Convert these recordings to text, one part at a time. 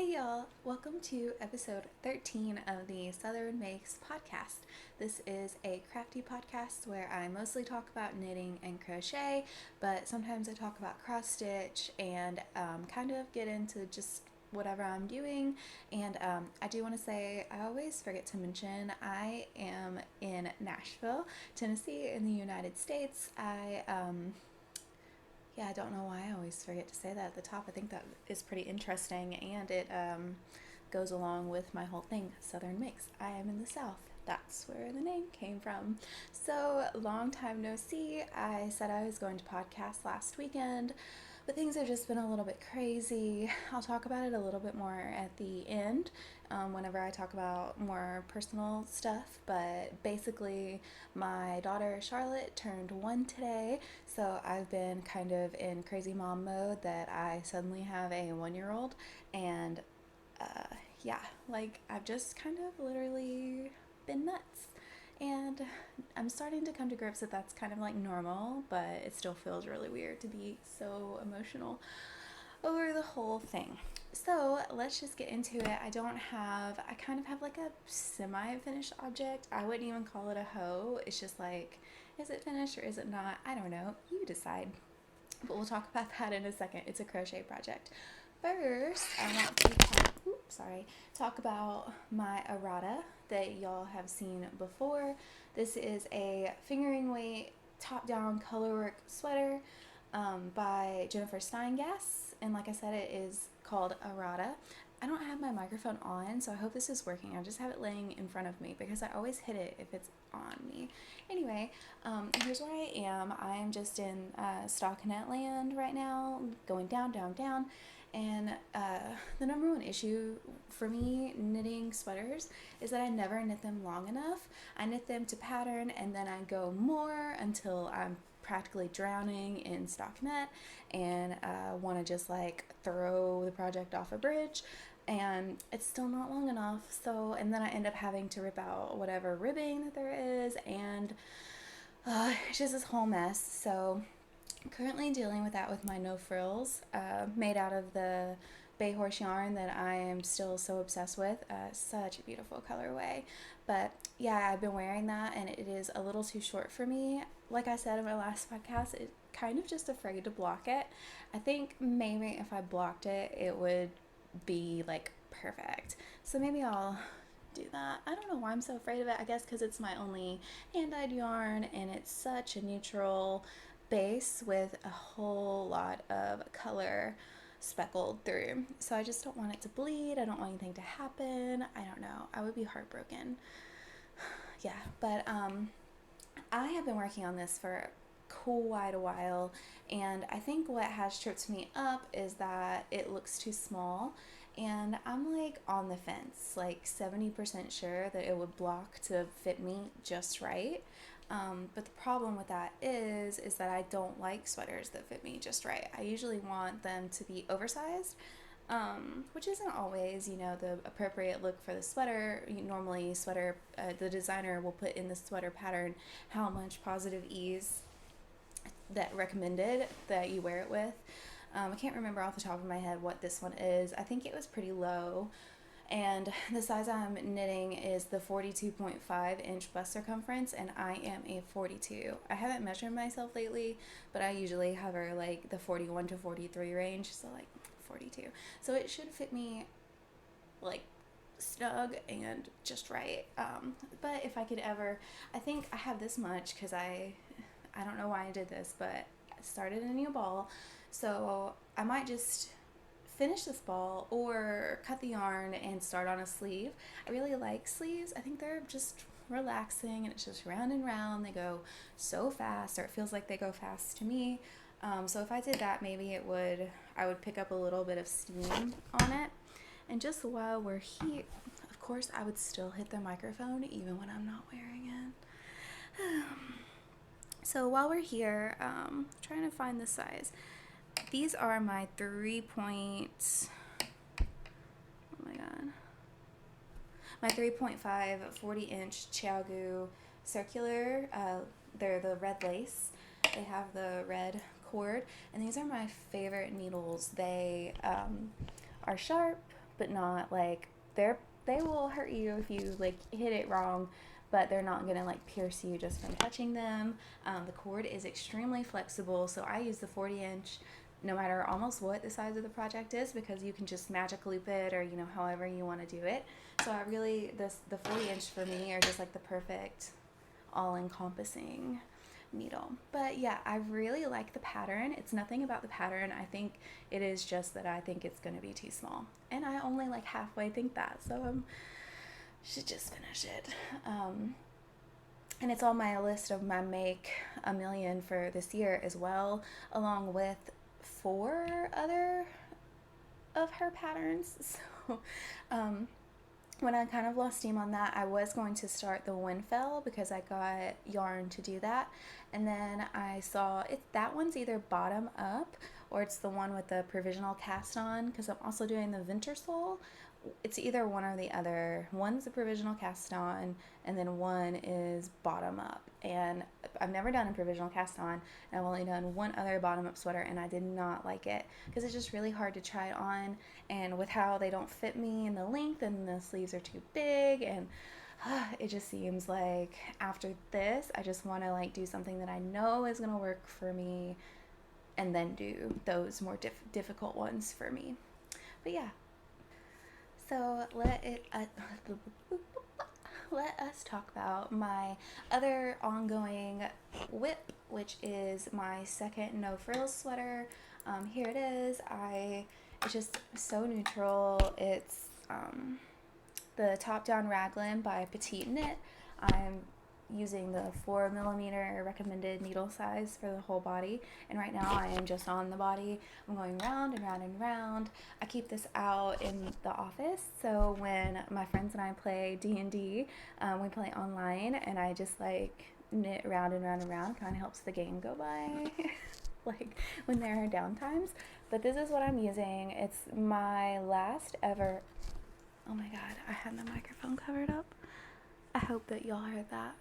Hey y'all, welcome to episode 13 of the Southern Makes podcast. This is a crafty podcast where I mostly talk about knitting and crochet, but sometimes I talk about cross stitch and kind of get into just whatever I'm doing. And I do want to say, I always forget to mention, I am in Nashville, Tennessee in the United States. I don't know why I always forget to say that at the top. I think that is pretty interesting, and it goes along with my whole thing, Southern Mix. I am in the South. That's where the name came from. So, long time no see. I said I was going to podcast last weekend, but things have just been a little bit crazy. I'll talk about it a little bit more at the end whenever I talk about more personal stuff. But basically, my daughter Charlotte turned 1 today, so I've been kind of in crazy mom mode that I suddenly have a 1-year-old, and uh, yeah, like I've just kind of literally been nuts. And I'm starting to come to grips that that's kind of like normal, but it still feels really weird to be so emotional over the whole thing. So let's just get into it. I kind of have like a semi-finished object. I wouldn't even call it a hoe. It's just like, is it finished or is it not? I don't know. You decide. But we'll talk about that in a second. It's a crochet project. First, I want to talk about my Arata that y'all have seen before. This is a fingering weight top-down colorwork sweater by Jennifer Steingass, and like I said, it is called Arata. I don't have my microphone on, so I hope this is working. I just have it laying in front of me because I always hit it if it's on me. Anyway, here's where I am. I am just in stockinette land right now, going down, down, down. And the number one issue for me knitting sweaters is that I never knit them long enough. I knit them to pattern and then I go more until I'm practically drowning in stockinette and want to just like throw the project off a bridge, and it's still not long enough. So, and then I end up having to rip out whatever ribbing that there is, and it's just this whole mess. So currently dealing with that with my no frills, made out of the bay horse yarn that I am still so obsessed with. Such a beautiful colorway. But yeah, I've been wearing that and it is a little too short for me. Like I said in my last podcast, it kind of just afraid to block it. I think maybe if I blocked it, it would be like perfect. So maybe I'll do that. I don't know why I'm so afraid of it. I guess because it's my only hand-dyed yarn and it's such a neutral base with a whole lot of color speckled through. So I just don't want it to bleed. I don't want anything to happen. I don't know. I would be heartbroken. Yeah, but I have been working on this for quite a while, and I think what has tripped me up is that it looks too small, and I'm like on the fence, like 70% sure that it would block to fit me just right. But the problem with that is that I don't like sweaters that fit me just right. I usually want them to be oversized, which isn't always, the appropriate look for the sweater. Normally, the designer will put in the sweater pattern how much positive ease that recommended that you wear it with. I can't remember off the top of my head what this one is. I think it was pretty low. And the size I'm knitting is the 42.5 inch bust circumference, and I am a 42. I haven't measured myself lately, but I usually hover like the 41 to 43 range, so like 42. So it should fit me like snug and just right. But if I could ever, I think I have this much because I don't know why I did this, but I started a new ball, so I might just finish this ball or cut the yarn and start on a sleeve. I really like sleeves. I think they're just relaxing and it's just round and round. They go so fast, or it feels like they go fast to me. So if I did that, maybe I would pick up a little bit of steam on it. And just while we're here, of course, I would still hit the microphone even when I'm not wearing it. So while we're here, trying to find the size. These are my 3.5 40-inch Chiaogu circular. They're the red lace. They have the red cord, and these are my favorite needles. They are sharp, but not like they will hurt you if you like hit it wrong, but they're not gonna like pierce you just from touching them. The cord is extremely flexible, so I use the 40-inch no matter almost what the size of the project is, because you can just magic loop it, or however you want to do it. So I really, the 40-inch for me are just like the perfect all-encompassing needle. But yeah, I really like the pattern. It's nothing about the pattern. I think it is just that I think it's going to be too small, and I only like halfway think that, so I should just finish it. And it's on my list of my make a million for this year as well, along with 4 other of her patterns. So when I kind of lost steam on that, I was going to start the Winfell because I got yarn to do that. And then I saw that one's either bottom up or it's the one with the provisional cast on, because I'm also doing the Wintersole. It's either one or the other. One's the provisional cast on, and then one is bottom up. And I've never done a provisional cast on, and I've only done one other bottom up sweater, and I did not like it because it's just really hard to try on, and with how they don't fit me in the length, and the sleeves are too big, and it just seems like after this I just want to like do something that I know is going to work for me, and then do those more difficult ones for me. But yeah, so let us talk about my other ongoing whip, which is my second no frills sweater. Here it is. It's just so neutral. It's the top down raglan by Petite Knit. I'm using the 4mm recommended needle size for the whole body, and right now I am just on the body. I'm going round and round and round. I keep this out in the office, so when my friends and I play D&D, we play online, and I just like knit round and round and round. Kind of helps the game go by like when there are downtimes. But this is what I'm using. It's my last ever, oh my god, I had my microphone covered up. I hope that y'all heard that.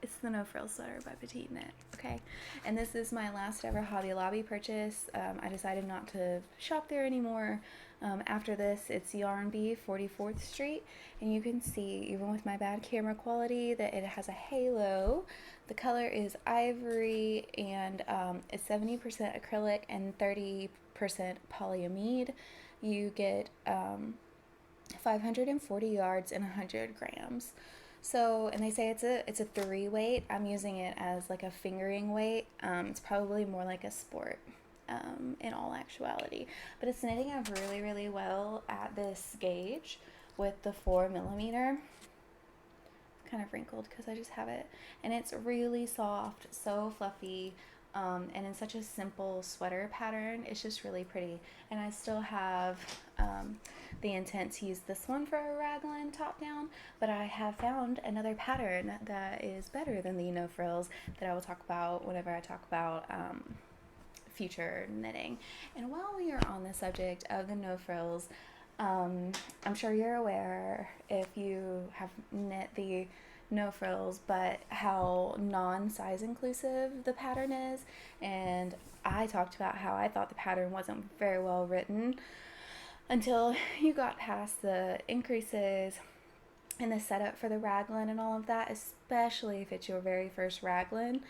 It's the No Frills sweater by Petite Knit, okay? And this is my last ever Hobby Lobby purchase. I decided not to shop there anymore. After this, it's Yarn Bee, 44th Street, and you can see, even with my bad camera quality, that it has a halo. The color is ivory, and it's 70% acrylic and 30% polyamide. You get 540 yards and 100 grams. So, and they say it's a 3 weight. I'm using it as like a fingering weight. It's probably more like a sport in all actuality. But it's knitting up really, really well at this gauge with the 4mm. Kind of wrinkled because I just have it. And it's really soft, so fluffy, and in such a simple sweater pattern. It's just really pretty. And I still have the intent to use this one for a raglan top down, but I have found another pattern that is better than the no frills that I will talk about whenever I talk about future knitting. And while we are on the subject of the no frills, I'm sure you're aware, if you have knit the no frills, but how non-size inclusive the pattern is. And I talked about how I thought the pattern wasn't very well written until you got past the increases and the setup for the raglan and all of that, especially if it's your very first raglan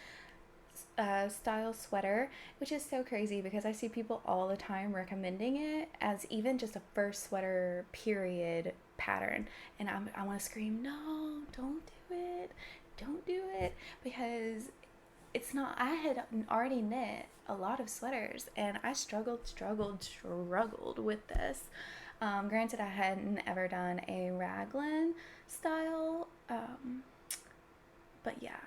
style sweater, which is so crazy because I see people all the time recommending it as even just a first sweater period pattern, and I want to scream, no, don't do it, because it's not. I had already knit a lot of sweaters, and I struggled with this. Granted, I hadn't ever done a raglan style, but yeah,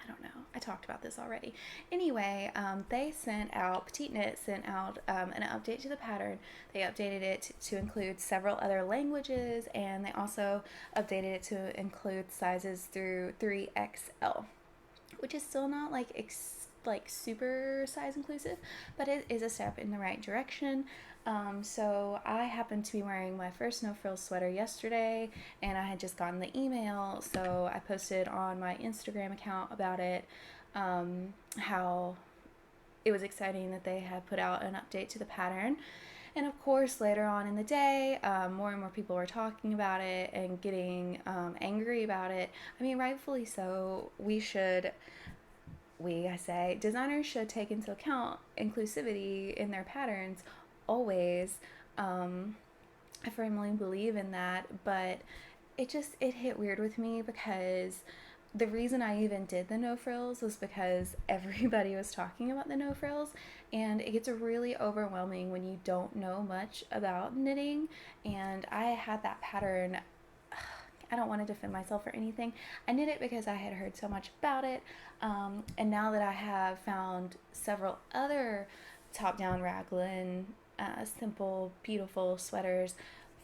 I don't know. I talked about this already. Anyway, Petite Knit sent out an update to the pattern. They updated it to include several other languages, and they also updated it to include sizes through 3XL, which is still not like super size inclusive, but it is a step in the right direction. So I happened to be wearing my first no frills sweater yesterday, and I had just gotten the email, so I posted on my Instagram account about it, how it was exciting that they had put out an update to the pattern. And of course, later on in the day, more and more people were talking about it and getting angry about it. I mean, rightfully so. I say, designers should take into account inclusivity in their patterns always. Um, I firmly believe in that, but it hit weird with me because the reason I even did the no frills was because everybody was talking about the no frills, and it gets really overwhelming when you don't know much about knitting. And I had that pattern. I don't want to defend myself or anything. I knit it because I had heard so much about it, and now that I have found several other top-down raglan, simple, beautiful sweaters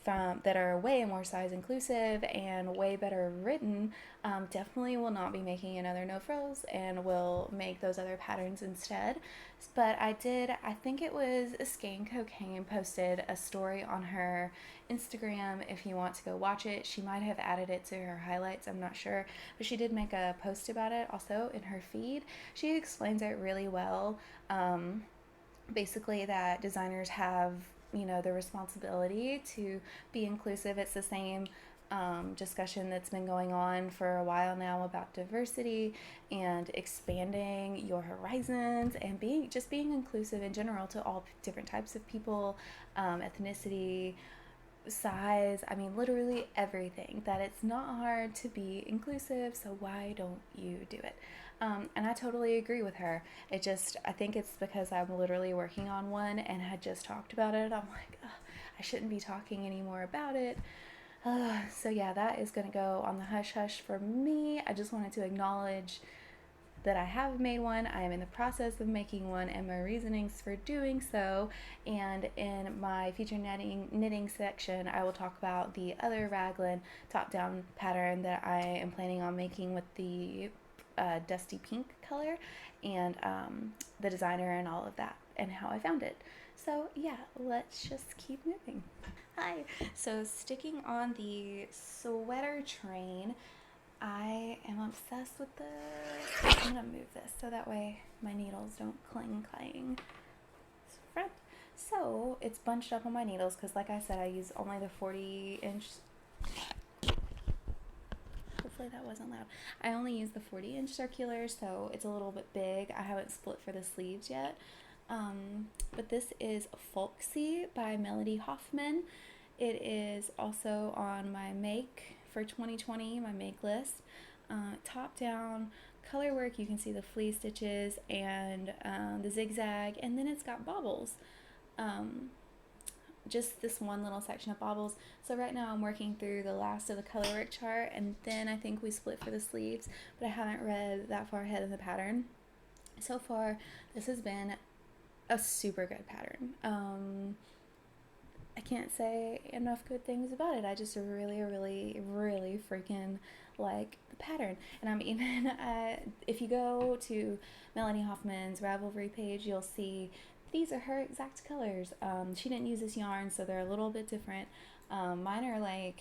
that are way more size inclusive and way better written, definitely will not be making another no frills and will make those other patterns instead. But I think it was Skein Cocaine posted a story on her Instagram. If you want to go watch it, she might have added it to her highlights, I'm not sure, but she did make a post about it also in her feed. She explains it really well. Basically, that designers have, the responsibility to be inclusive. It's the same discussion that's been going on for a while now about diversity and expanding your horizons and being inclusive in general to all different types of people, ethnicity, size. I mean, literally everything. That it's not hard to be inclusive, so why don't you do it? And I totally agree with her. I think it's because I'm literally working on one and had just talked about it. I'm like, I shouldn't be talking anymore about it. So yeah, that is going to go on the hush hush for me. I just wanted to acknowledge that I have made one. I am in the process of making one and my reasonings for doing so. And in my future knitting section, I will talk about the other raglan top-down pattern that I am planning on making with the dusty pink color, and the designer and all of that and how I found it. So yeah, let's just keep moving. Hi. So sticking on the sweater train, I am obsessed with this. I'm gonna move this so that way my needles don't clang. Front. So it's bunched up on my needles because, like I said, I use only the 40-inch. Hopefully that wasn't loud. I only use the 40-inch circular, so it's a little bit big. I haven't split for the sleeves yet. But this is Folksy by Melody Hoffman. It is also on my make for 2020, my make list. Top down color work, you can see the fleece stitches and the zigzag, and then it's got bobbles. Just this one little section of bobbles. So right now I'm working through the last of the color work chart, and then I think we split for the sleeves, but I haven't read that far ahead of the pattern. So far, this has been a super good pattern. I can't say enough good things about it. I just really, really, really freaking like the pattern. And I'm even, if you go to Melanie Hoffman's Ravelry page, you'll see these are her exact colors. She didn't use this yarn, so they're a little bit different. Mine are like,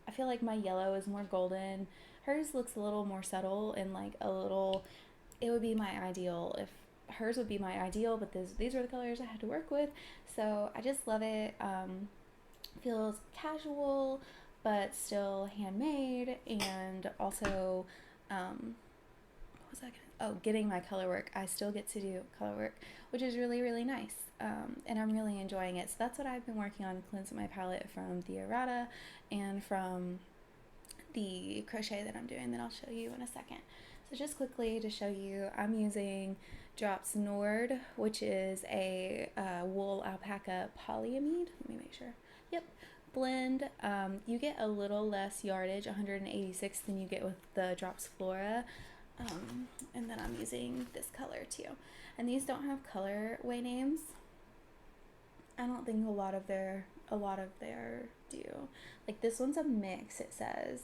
I feel like my yellow is more golden. Hers looks a little more subtle and like it would be my ideal if hers would be my ideal, but these are the colors I had to work with. So I just love it. Feels casual, but still handmade, and also, what was I gonna? Oh, getting my color work. I still get to do color work, which is really, really nice. And I'm really enjoying it. So that's what I've been working on, cleansing my palette from the Arata and from the crochet that I'm doing that I'll show you in a second. So just quickly to show you, I'm using Drops Nord, which is a wool alpaca polyamide. Let me make sure. Yep, blend. You get a little less yardage, 186, than you get with the Drops Flora. And then I'm using this color too. And these don't have colorway names. I don't think a lot of their do. Like this one's a mix, it says.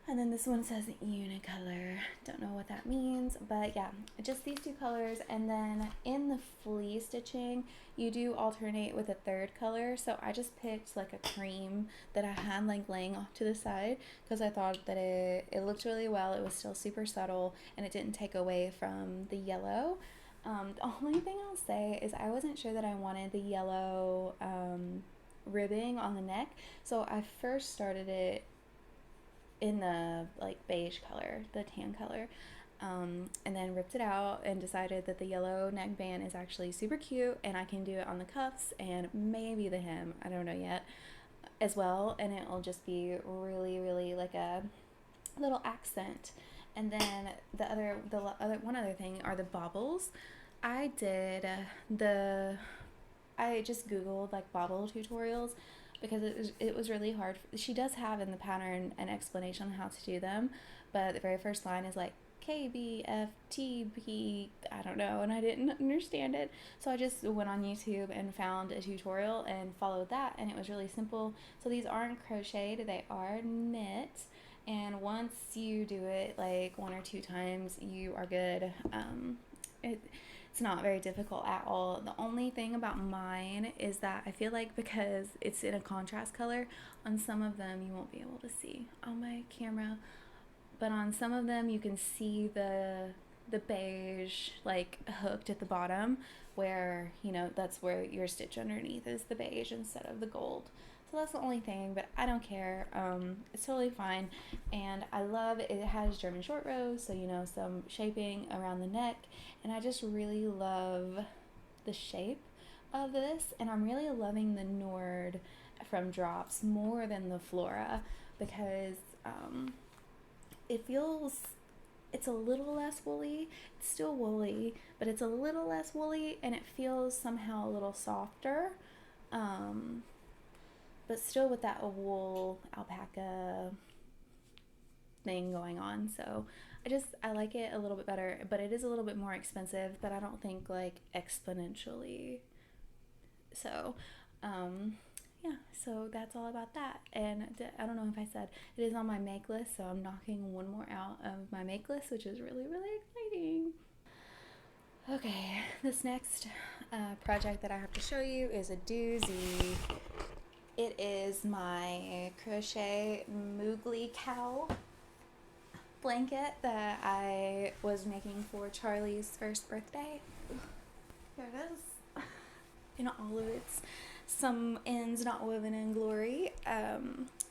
And then this one says unicolor. Don't know what that means, but yeah, just these two colors. And then in the fleece stitching, you do alternate with a third color. So I just picked like a cream that I had like laying off to the side because I thought that it looked really well. It was still super subtle and it didn't take away from the yellow. The only thing I'll say is I wasn't sure that I wanted the yellow ribbing on the neck, so I first started it in the like beige color, the tan color, and then ripped it out and decided that the yellow neckband is actually super cute, and I can do it on the cuffs and maybe the hem, I don't know yet, as well, and it'll just be really, really like a little accent. And then one other thing are the baubles. I did I just googled like bobble tutorials because it was really hard. She does have in the pattern an explanation on how to do them, but the very first line is like KBFTB, I don't know, and I didn't understand it. So I just went on YouTube and found a tutorial and followed that, and it was really simple. So these aren't crocheted, they are knit. And once you do it like 1 or 2 times, you are good. It's not very difficult at all. The only thing about mine is that I feel like because it's in a contrast color, on some of them you won't be able to see on my camera, but on some of them you can see the beige like hooked at the bottom, where that's where your stitch underneath is the beige instead of the gold. So that's the only thing, but I don't care. It's totally fine, and I love it. It has German short rows, so some shaping around the neck, and I just really love the shape of this, and I'm really loving the Nord from Drops more than the Flora because it feels, it's a little less woolly. It's still woolly, but it's a little less woolly, and it feels somehow a little softer. But still with that wool alpaca thing going on. So I like it a little bit better, but it is a little bit more expensive, but I don't think like exponentially. So, yeah, so that's all about that. And I don't know if I said it is on my make list, so I'm knocking one more out of my make list, which is really, really exciting. Okay, this next project that I have to show you is a doozy. It is my crochet Moogly cow blanket that I was making for Charlie's first birthday. Here it is. In all of its some ends not woven in glory.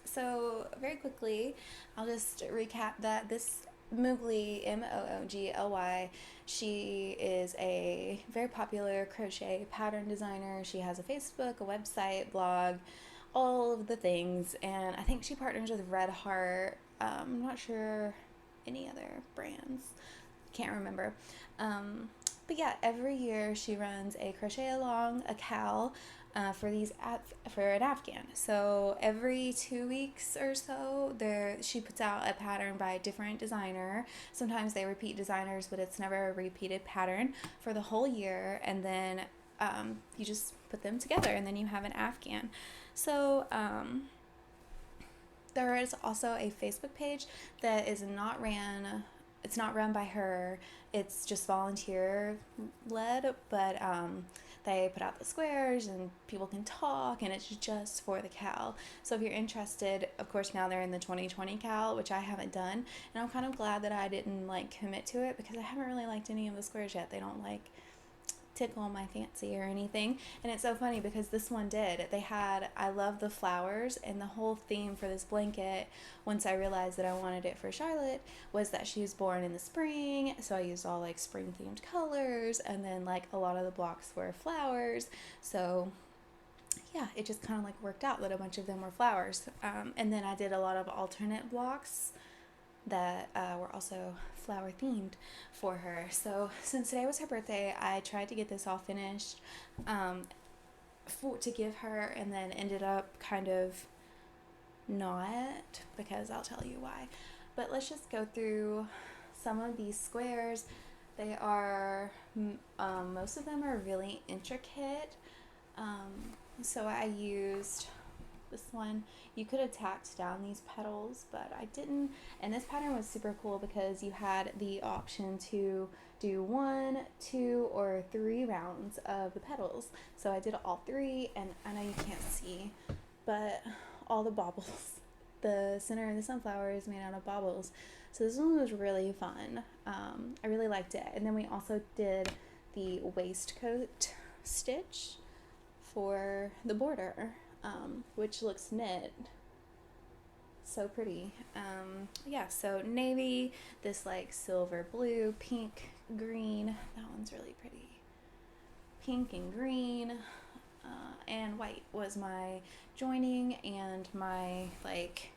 So very quickly, I'll just recap that this Moogly, Moogly, she is a very popular crochet pattern designer. She has a Facebook, a website, blog, all of the things, and I think she partners with Red Heart. I'm not sure any other brands, can't remember. But yeah, every year she runs a crochet along, a cowl, for an Afghan. So every 2 weeks or so, she puts out a pattern by a different designer. Sometimes they repeat designers, but it's never a repeated pattern for the whole year. And then you just put them together, and then you have an Afghan. So there is also a Facebook page that is not ran. It's not run by her. It's just volunteer led, but they put out the squares and people can talk, and it's just for the cowl. So if you're interested, of course now they're in the 2020 cowl, which I haven't done, and I'm kind of glad that I didn't like commit to it because I haven't really liked any of the squares yet. They don't like tickle my fancy or anything. And it's so funny because this one did. I love the flowers, and the whole theme for this blanket, once I realized that I wanted it for Charlotte, was that she was born in the spring, so I used all like spring themed colors, and then like a lot of the blocks were flowers. So yeah, it just kind of like worked out that a bunch of them were flowers. And then I did a lot of alternate blocks that were also flower themed for her. So since today was her birthday, I tried to get this all finished to give her, and then ended up kind of not, because I'll tell you why. But let's just go through some of these squares. They are most of them are really intricate. So I used this one. You could have tacked down these petals, but I didn't. And this pattern was super cool because you had the option to do 1, 2, or 3 rounds of the petals. So I did all 3, and I know you can't see, but all the baubles, the center of the sunflower is made out of baubles. So this one was really fun. I really liked it. And then we also did the waistcoat stitch for the border, which looks knit. So pretty. Yeah, so navy, this like silver blue, pink, green. That one's really pretty. Pink and green, and white was my joining, and my, like,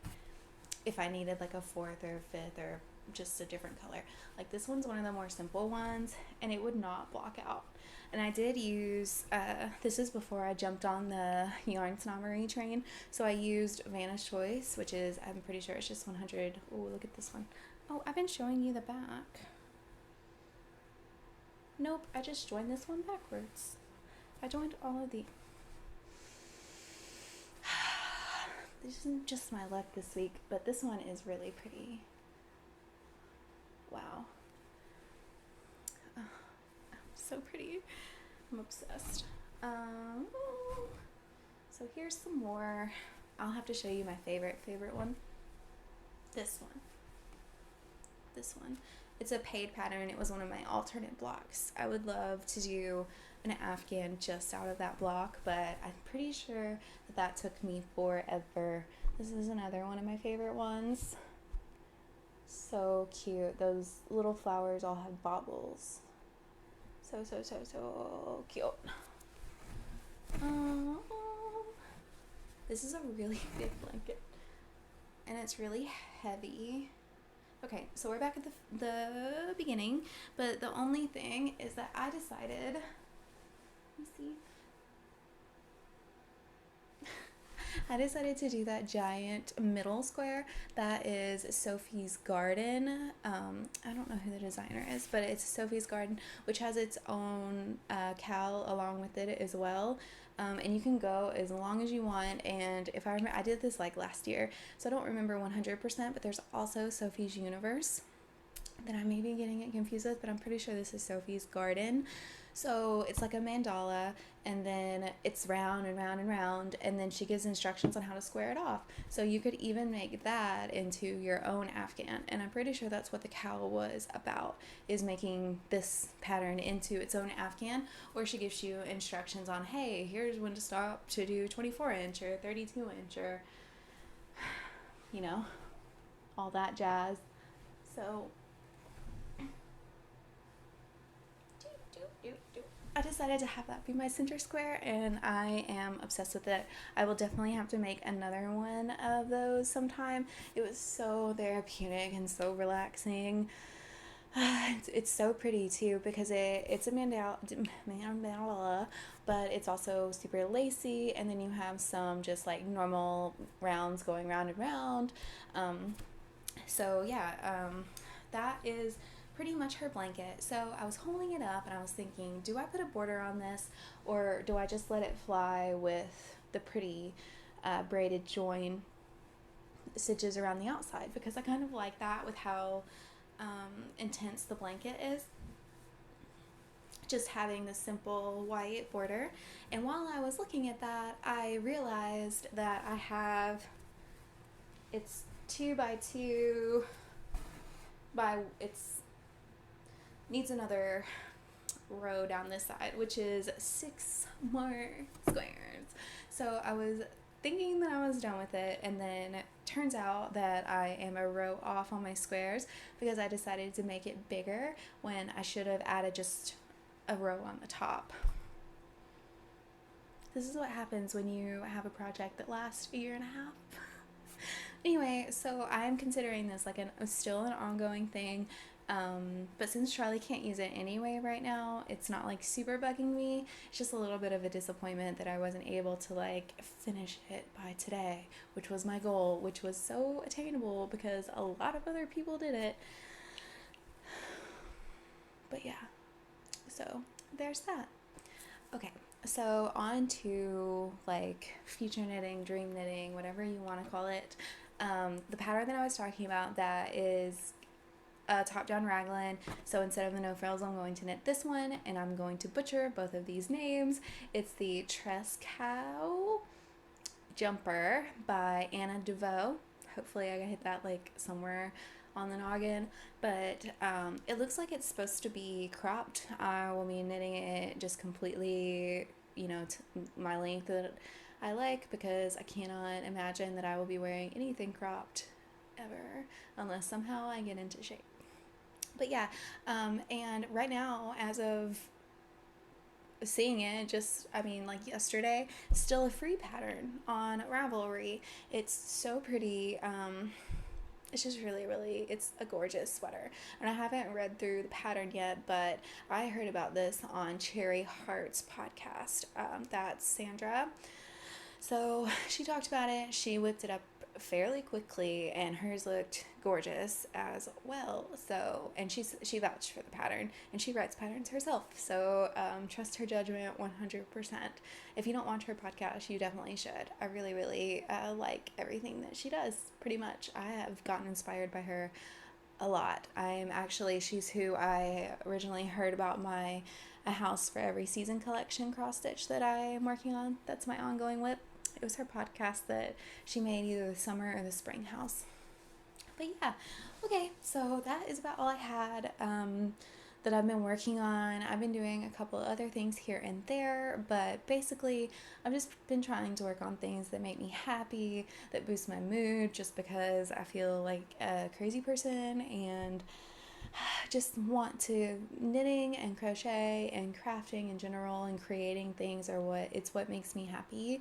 if I needed like a fourth or fifth or just a different color. Like this one's one of the more simple ones, and it would not block out. And I did use, this is before I jumped on the yarn snobbery train, so I used Vanna's Choice, which is, I'm pretty sure it's just 100. Oh, look at this one. Oh, I've been showing you the back. Nope, I just joined this one backwards. I joined all of the... This isn't just my luck this week, but this one is really pretty. Wow. Oh, so pretty. I'm obsessed. So here's some more. I'll have to show you my favorite one. This one. It's a paid pattern. It was one of my alternate blocks. I would love to do an Afghan just out of that block, but I'm pretty sure that took me forever. This is another one of my favorite ones. So cute. Those little flowers all have baubles. So cute. This is a really big blanket, and it's really heavy. Okay, so we're back at the beginning, but the only thing is that I decided, let me see, I decided to do that giant middle square. That is Sophie's Garden. I don't know who the designer is, but it's Sophie's Garden, which has its own cowl along with it as well. And you can go as long as you want. And if I remember, I did this like last year, so I don't remember 100%, but there's also Sophie's Universe that I may be getting it confused with, but I'm pretty sure this is Sophie's Garden. So it's like a mandala, and then it's round and round and round, and then she gives instructions on how to square it off. So you could even make that into your own Afghan, and I'm pretty sure that's what the cowl was about, is making this pattern into its own Afghan, or she gives you instructions on, hey, here's when to stop to do 24 inch or 32 inch or, you know, all that jazz. So I decided to have that be my center square, and I am obsessed with it. I will definitely have to make another one of those sometime. It was so therapeutic and so relaxing. It's so pretty too, because it's a mandala, but it's also super lacy, and then you have some just like normal rounds going round and round. So yeah, that is pretty much her blanket. So I was holding it up and I was thinking, do I put a border on this, or do I just let it fly with the pretty braided join stitches around the outside? Because I kind of like that with how intense the blanket is, just having the simple white border. And while I was looking at that, I realized that I have, it's 2 by 2 by, it's needs another row down this side, which is 6 more squares. So I was thinking that I was done with it, and then it turns out that I am a row off on my squares because I decided to make it bigger when I should have added just a row on the top. This is what happens when you have a project that lasts a year and a half. Anyway, so I'm considering this like still an ongoing thing. But since Charlie can't use it anyway right now, it's not like super bugging me. It's just a little bit of a disappointment that I wasn't able to like finish it by today, which was my goal, which was so attainable because a lot of other people did it. But yeah, so there's that. Okay, so on to like future knitting, dream knitting, whatever you want to call it. The pattern that I was talking about, that is top-down raglan. So instead of the no frills, I'm going to knit this one, and I'm going to butcher both of these names. It's the Trescao jumper by Anna Dervout. Hopefully I hit that like somewhere on the noggin, but it looks like it's supposed to be cropped. I will be knitting it just completely, my length that I like, because I cannot imagine that I will be wearing anything cropped ever unless somehow I get into shape. But yeah, and right now, as of seeing it, like yesterday, still a free pattern on Ravelry. It's so pretty. It's just really, really, it's a gorgeous sweater. And I haven't read through the pattern yet, but I heard about this on Cherry Heart's podcast. That's Sandra. So she talked about it. She whipped it up fairly quickly, and hers looked gorgeous as well. So, and she vouched for the pattern, and she writes patterns herself. So trust her judgment 100%. If you don't watch her podcast, you definitely should. I really, really like everything that she does. Pretty much, I have gotten inspired by her a lot. She's who I originally heard about my A House for Every Season collection cross stitch that I am working on. That's my ongoing whip. It was her podcast that she made, either the summer or the spring house. But yeah, okay, so that is about all I had that I've been working on. I've been doing a couple of other things here and there, but basically I've just been trying to work on things that make me happy, that boost my mood, just because I feel like a crazy person and just want to. Knitting and crochet and crafting in general and creating things are what makes me happy.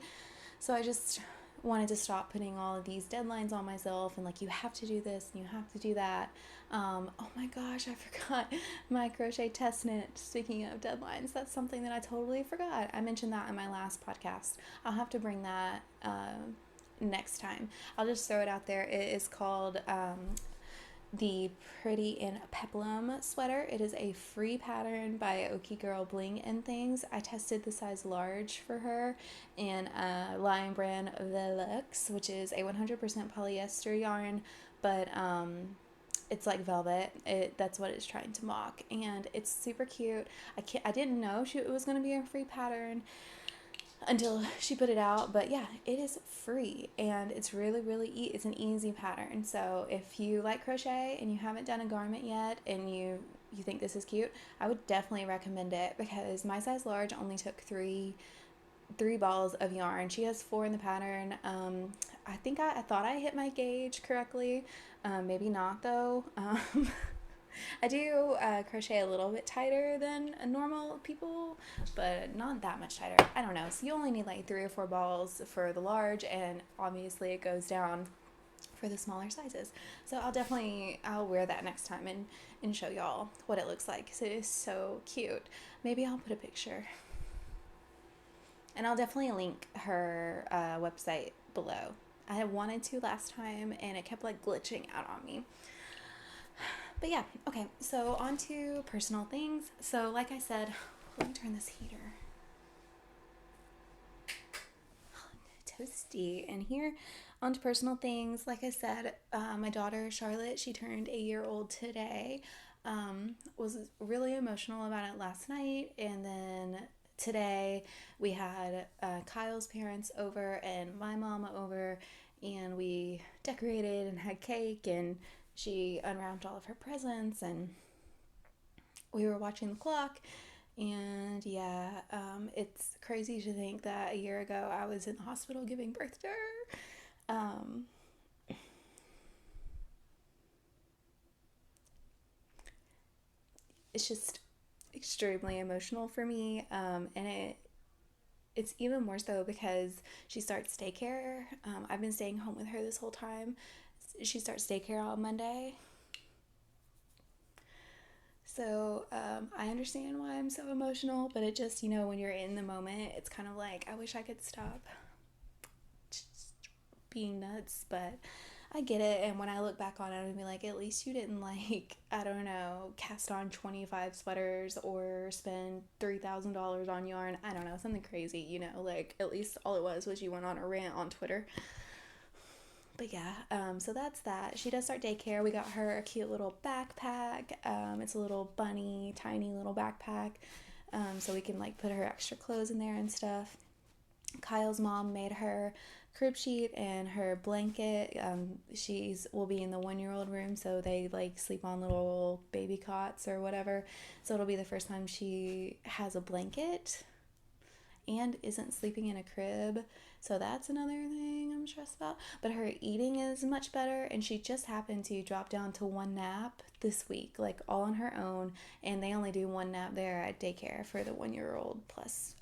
So I just wanted to stop putting all of these deadlines on myself and like, you have to do this and you have to do that. Oh my gosh, I forgot my crochet test knit. Speaking of deadlines, that's something that I totally forgot. I mentioned that in my last podcast. I'll have to bring that next time. I'll just throw it out there. It is called the Pretty in Peplum sweater. It is a free pattern by Okie Girl Bling and Things. I tested the size large for her in Lion Brand Velux, which is a 100% polyester yarn, but it's like velvet. That's what it's trying to mock, and it's super cute. I didn't know it was going to be a free pattern until she put it out, but yeah, it is free, and it's really, really it's an easy pattern. So if you like crochet and you haven't done a garment yet and you think this is cute, I would definitely recommend it, because my size large only took three balls of yarn. She has 4 in the pattern. I think I thought I hit my gauge correctly, maybe not though. I do crochet a little bit tighter than normal people, but not that much tighter. I don't know. So you only need like 3 or 4 balls for the large, and obviously it goes down for the smaller sizes. So I'll wear that next time and show y'all what it looks like. So it is so cute. Maybe I'll put a picture. And I'll definitely link her website below. I had wanted to last time, and it kept like glitching out on me. But yeah, okay, so on to personal things. So like I said, let me turn this heater. Toasty in here. On to personal things. Like I said, my daughter Charlotte, she turned a year old today. Was really emotional about it last night, and then today we had Kyle's parents over and my mama over, and we decorated and had cake, and she unwrapped all of her presents, and we were watching the clock. And yeah, it's crazy to think that a year ago I was in the hospital giving birth to her. It's just extremely emotional for me, and it's even more so because she starts daycare. I've been staying home with her this whole time. She starts daycare on Monday. So I understand why I'm so emotional, but it just, when you're in the moment, it's kind of like, I wish I could stop just being nuts, but I get it. And when I look back on it, I'd be like, at least you didn't I don't know, cast on 25 sweaters or spend $3,000 on yarn. I don't know, something crazy, at least all it was you went on a rant on Twitter. But yeah, so that's that. She does start daycare. We got her a cute little backpack. It's a little bunny, tiny little backpack. So we can put her extra clothes in there and stuff. Kyle's mom made her crib sheet and her blanket. She's will be in the 1-year-old room, so they like sleep on little baby cots or whatever. So it'll be the first time she has a blanket and isn't sleeping in a crib. So that's another thing I'm stressed about. But her eating is much better, and she just happened to drop down to one nap this week, like all on her own. And they only do one nap there at daycare for the 1-year-old plus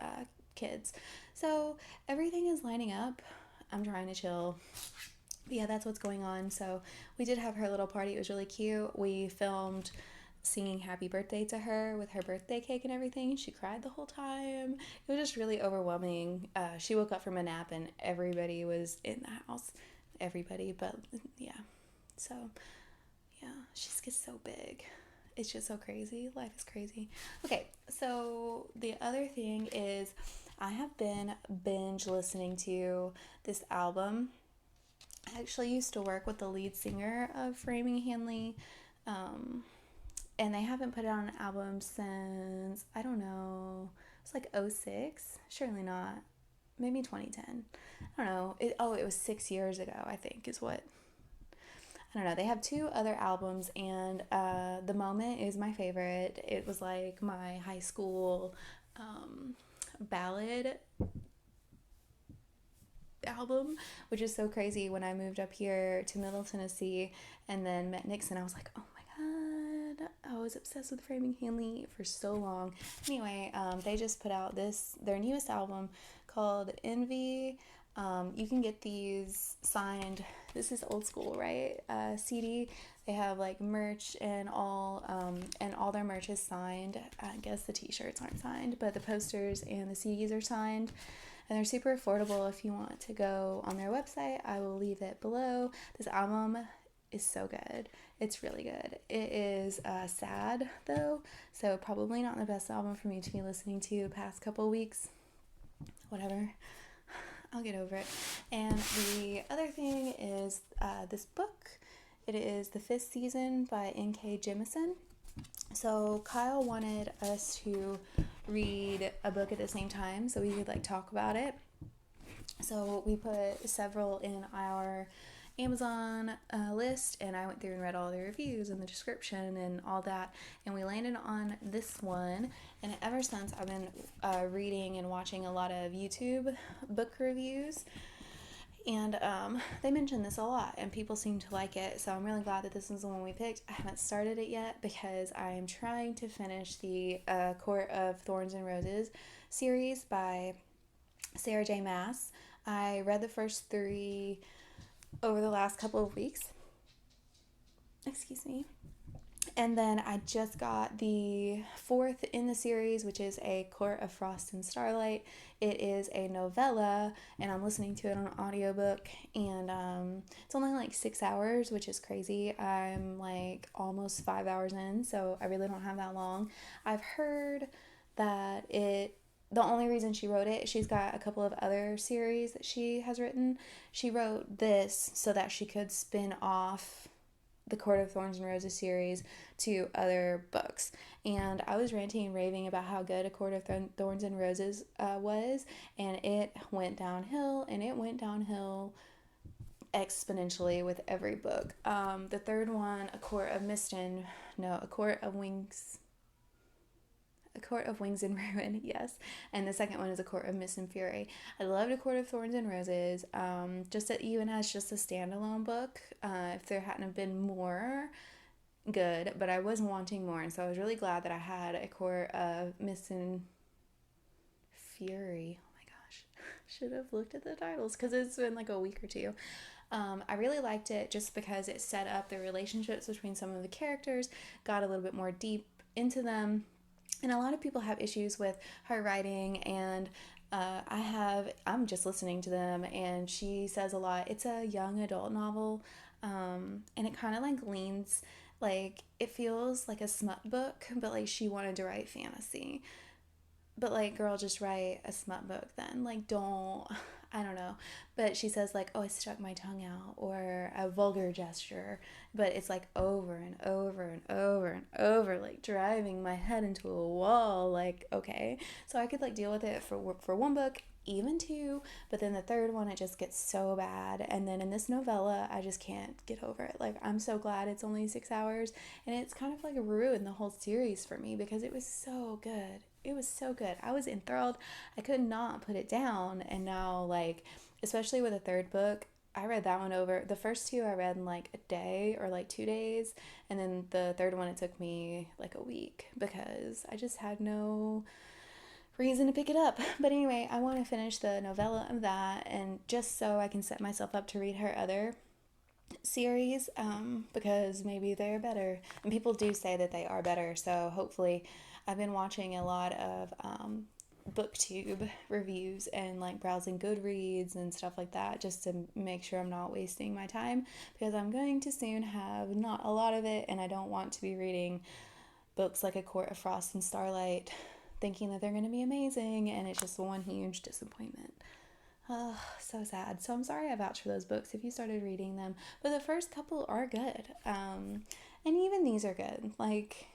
kids. So everything is lining up. I'm trying to chill. But yeah, that's what's going on. So we did have her little party. It was really cute. We filmed singing happy birthday to her with her birthday cake and everything. She cried the whole time. It was just really overwhelming. She woke up from a nap and everybody was in the house. Everybody, but yeah. So yeah, she just gets so big. It's just so crazy. Life is crazy. Okay, so the other thing is I have been binge listening to this album. I actually used to work with the lead singer of Framing Hanley, and they haven't put out an album since, I don't know, it's like 06, surely not, maybe 2010, I don't know, it was 6 years ago, I think is what, I don't know. They have 2 other albums, and The Moment is my favorite. It was like my high school ballad album, which is so crazy. When I moved up here to Middle Tennessee and then met Nixon, I was like, oh my god, I was obsessed with Framing Hanley for so long. Anyway, they just put out their newest album called Envy. You can get these signed. This is old school, right? CD. They have like merch and all their merch is signed. I guess the t-shirts aren't signed, but the posters and the CDs are signed. And they're super affordable. If you want to go on their website, I will leave it below. This album is so good. It's really good. It is sad though, so probably not the best album for me to be listening to the past couple weeks. Whatever. I'll get over it. And the other thing is this book. It is The Fifth Season by N.K. Jemisin. So Kyle wanted us to read a book at the same time so we could like talk about it. So we put several in our Amazon list, and I went through and read all the reviews and the description and all that, and we landed on this one. And ever since, I've been reading and watching a lot of YouTube book reviews, and they mention this a lot, and people seem to like it, so I'm really glad that this is the one we picked. I haven't started it yet because I'm trying to finish the Court of Thorns and Roses series by Sarah J. Maas. I read the first 3 over the last couple of weeks. Excuse me. And then I just got the 4th in the series, which is A Court of Frost and Starlight. It is a novella, and I'm listening to it on an audiobook, and it's only like 6 hours, which is crazy. I'm like almost 5 hours in, so I really don't have that long. I've heard that the only reason she wrote it, she's got a couple of other series that she has written. She wrote this so that she could spin off the Court of Thorns and Roses series to other books. And I was ranting and raving about how good A Court of Thorns and Roses was, and it went downhill, and it went downhill exponentially with every book. The third one, A Court of Wings and Ruin, yes. And the second one is A Court of Mist and Fury. I loved A Court of Thorns and Roses, just even as just a standalone book, if there hadn't have been more good, but I was wanting more, and so I was really glad that I had A Court of Mist and Fury. Oh my gosh, should have looked at the titles, because it's been like a week or two. I really liked it just because it set up the relationships between some of the characters, got a little bit more deep into them. And a lot of people have issues with her writing, and I'm just listening to them, and she says a lot. It's a young adult novel, and it kind of like leans, like, it feels like a smut book, but like she wanted to write fantasy. But like, girl, just write a smut book then. Like, I don't know. But she says like, oh, I stuck my tongue out, or a vulgar gesture. But it's like over and over and over and over, like driving my head into a wall. Like, okay. So I could like deal with it for one book, even two, but then the third one, it just gets so bad. And then in this novella, I just can't get over it. Like, I'm so glad it's only 6 hours, and it's kind of like ruined the whole series for me because it was so good. It was so good. I was enthralled. I could not put it down. And now, like, especially with the third book, I read that one over. The first two I read in like a day or like 2 days. And then the third one, it took me like a week because I just had no reason to pick it up. But anyway, I want to finish the novella of that, and just so I can set myself up to read her other series, because maybe they're better. And people do say that they are better. So hopefully, I've been watching a lot of booktube reviews and like browsing Goodreads and stuff like that just to make sure I'm not wasting my time, because I'm going to soon have not a lot of it, and I don't want to be reading books like A Court of Frost and Starlight thinking that they're going to be amazing, and it's just one huge disappointment. Oh, so sad. So I'm sorry I vouched for those books if you started reading them, but the first couple are good. And even these are good. Like,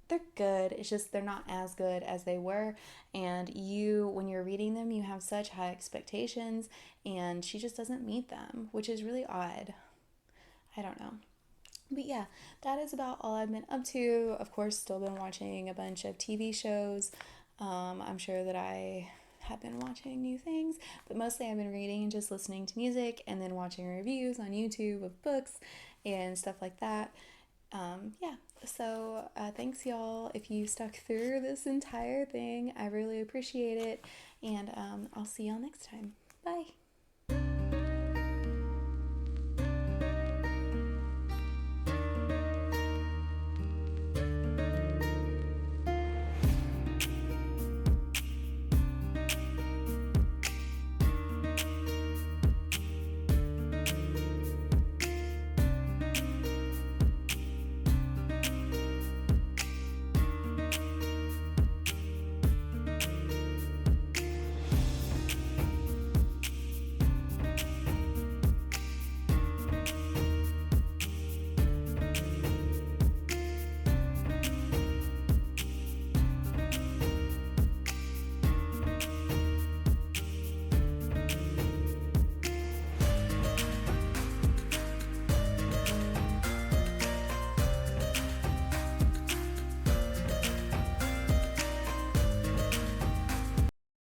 they're good. It's just they're not as good as they were. And you, when you're reading them, you have such high expectations, and she just doesn't meet them, which is really odd. I don't know. But yeah, that is about all I've been up to. Of course, still been watching a bunch of TV shows. I'm sure that I have been watching new things, but mostly I've been reading and just listening to music, and then watching reviews on YouTube of books and stuff like that. Yeah, so thanks y'all if you stuck through this entire thing. I really appreciate it, and I'll see y'all next time. Bye.